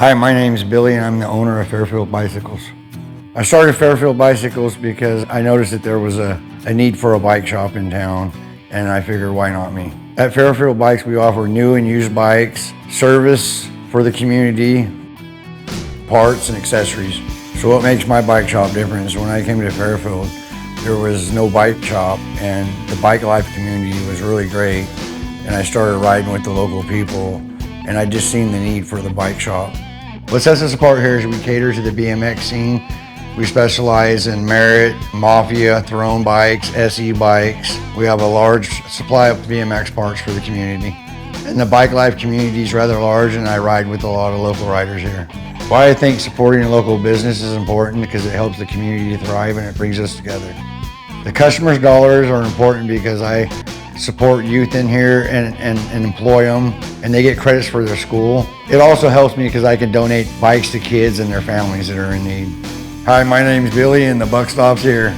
Hi, my name is Billy and I'm the owner of Fairfield Bicycles. I started Fairfield Bicycles because I noticed that there was a need for a bike shop in town, and I figured, why not me? At Fairfield Bikes, we offer new and used bikes, service for the community, parts and accessories. So what makes my bike shop different is when I came to Fairfield, there was no bike shop, and the bike life community was really great. And I started riding with the local people, and I just seen the need for the bike shop. What sets us apart here is we cater to the BMX scene. We specialize in Merit, Mafia, Throne bikes, SE bikes. We have a large supply of BMX parts for the community. And the bike life community is rather large, and I ride with a lot of local riders here. Why I think supporting a local business is important because it helps the community thrive and it brings us together. The customers' dollars are important because I support youth in here and employ them, and they get credits for their school. It also helps me because I can donate bikes to kids and their families that are in need. Hi, my name's Billy and the buck stops here.